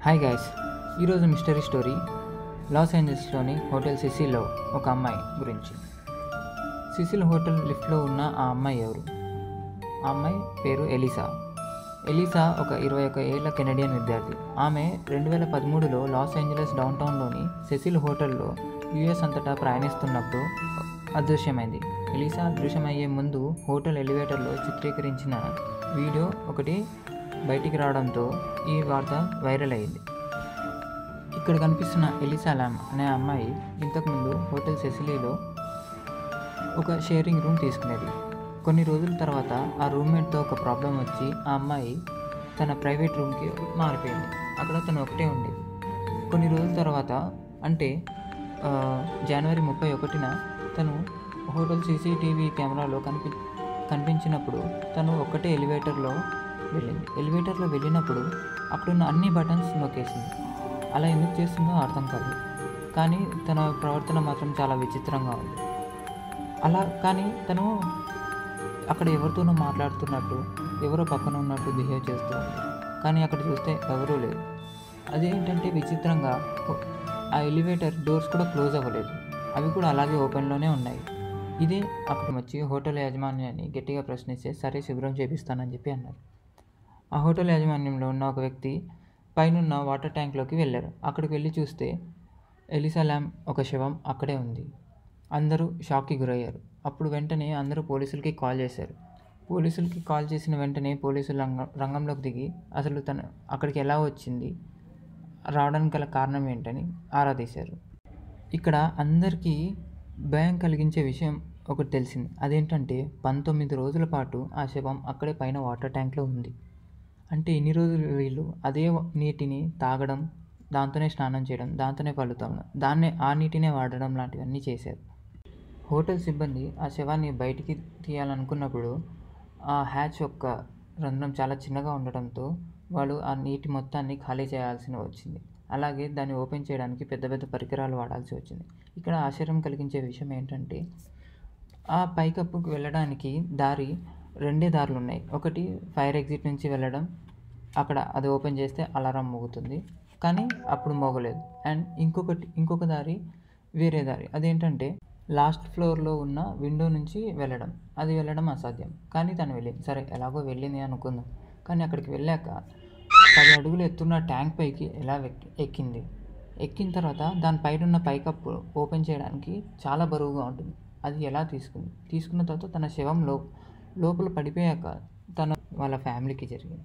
Hi guys, ఈరోజు mystery story loss ఏంజల్స్లోని hotel సిసిల్లో ఒక అమ్మాయి గురించి. సిసిల్ హోటల్ లిఫ్ట్లో ఉన్న ఆ అమ్మాయి ఎవరు? ఆ అమ్మాయి పేరు ఎలిసా. ఎలిసా ఒక 21 ఏళ్ల కెనడియన్ విద్యార్థి. ఆమె 2013లో లాస్ ఏంజలస్ డౌన్టౌన్లోని సెసిల్ హోటల్లో యుఎస్ అంతటా ప్రయాణిస్తున్నప్పుడు అదృశ్యమైంది. ఎలిసా అదృశ్యమయ్యే ముందు హోటల్ ఎలివేటర్లో చిత్రీకరించిన వీడియో ఒకటి బయటికి రావడంతో ఈ వార్త వైరల్ అయింది. ఇక్కడ కనిపిస్తున్న ఎలిసా లామ్ అనే అమ్మాయి ఇంతకుముందు హోటల్ సెసిలీలో ఒక షేరింగ్ రూమ్ తీసుకునేది. కొన్ని రోజుల తర్వాత ఆ రూమ్మేట్తో ఒక ప్రాబ్లం వచ్చి ఆ అమ్మాయి తన ప్రైవేట్ రూమ్కి మారిపోయింది. అక్కడ తను ఒకటే ఉండేది. కొన్ని రోజుల తర్వాత అంటే జనవరి 31న తను హోటల్ సీసీటీవీ కెమెరాలో కనిపించినప్పుడు తను ఒక్కటే ఎలివేటర్లో వెళ్ళింది. ఎలివేటర్లో వెళ్ళినప్పుడు అక్కడున్న అన్ని బటన్స్ నొక్కేసింది. అలా ఎందుకు చేస్తుందో అర్థం కాదు, కానీ తన ప్రవర్తన మాత్రం చాలా విచిత్రంగా ఉంది. కానీ తను అక్కడ ఎవరితోనో మాట్లాడుతున్నట్టు, ఎవరో పక్కన ఉన్నట్టు బిహేవ్ చేస్తూ ఉంది. కానీ అక్కడ చూస్తే ఎవరూ లేరు. అదేంటంటే విచిత్రంగా ఆ ఎలివేటర్ డోర్స్ కూడా క్లోజ్ అవ్వలేదు, అవి కూడా అలాగే ఓపెన్లోనే ఉన్నాయి. ఇదే అక్కడ వచ్చి హోటల్ యాజమాన్యాన్ని గట్టిగా ప్రశ్నిస్తే సరే శుభ్రం చేపిస్తానని చెప్పి అన్నారు. ఆ హోటల్ యాజమాన్యంలో ఉన్న ఒక వ్యక్తి పైనున్న వాటర్ ట్యాంక్లోకి వెళ్ళారు. అక్కడికి వెళ్ళి చూస్తే ఎలిసా లామ్ ఒక శవం అక్కడే ఉంది. అందరూ షాక్కి గురయ్యారు. అప్పుడు వెంటనే అందరూ పోలీసులకి కాల్ చేశారు. పోలీసులకి కాల్ చేసిన వెంటనే పోలీసులు రంగంలోకి దిగి అసలు తను అక్కడికి ఎలా వచ్చింది, రావడానికి గల కారణం ఏంటని ఆరా తీశారు. ఇక్కడ అందరికీ భయం కలిగించే విషయం ఒకటి తెలిసింది. అదేంటంటే 19 రోజుల పాటు ఆ శవం అక్కడే పైన వాటర్ ట్యాంక్లో ఉంది. అంటే ఇన్ని రోజులు వీళ్ళు అదే నీటిని తాగడం, దాంతోనే స్నానం చేయడం, దాంతోనే పళ్ళు తోమడం, ఆ నీటినే వాడడం లాంటివన్నీ చేశారు. హోటల్ సిబ్బంది ఆ శవాన్ని బయటికి తీయాలనుకున్నప్పుడు ఆ హ్యాచ్ యొక్క రంధ్రం చాలా చిన్నగా ఉండటంతో వాళ్ళు ఆ నీటి మొత్తాన్ని ఖాళీ చేయాల్సి వచ్చింది. అలాగే దాన్ని ఓపెన్ చేయడానికి పెద్ద పెద్ద పరికరాలు వాడాల్సి వచ్చింది. ఇక్కడ ఆశ్చర్యం కలిగించే విషయం ఏంటంటే ఆ పైకప్పుకు వెళ్ళడానికి రెండే దారులు ఉన్నాయి. ఒకటి ఫైర్ ఎగ్జిట్ నుంచి వెళ్ళడం, అక్కడ అది ఓపెన్ చేస్తే అలారం మోగుతుంది, కానీ అప్పుడు మోగలేదు. అండ్ ఇంకొక దారి, వేరే దారి. అదేంటంటే లాస్ట్ ఫ్లోర్లో ఉన్న విండో నుంచి వెళ్ళడం అసాధ్యం. కానీ తను వెళ్ళింది. సరే ఎలాగో వెళ్ళింది అనుకుందాం. కానీ అక్కడికి వెళ్ళాక 10 అడుగులు ఎత్తున్న ట్యాంక్ పైకి ఎలా ఎక్కిన తర్వాత దానిపైన ఉన్న పైకప్పు ఓపెన్ చేయడానికి చాలా బరువుగా ఉంటుంది. అది ఎలా తీసుకున్న తర్వాత తన శవం లోపల పడిపోయాక వాళ్ళ ఫ్యామిలీకి జరిగింది.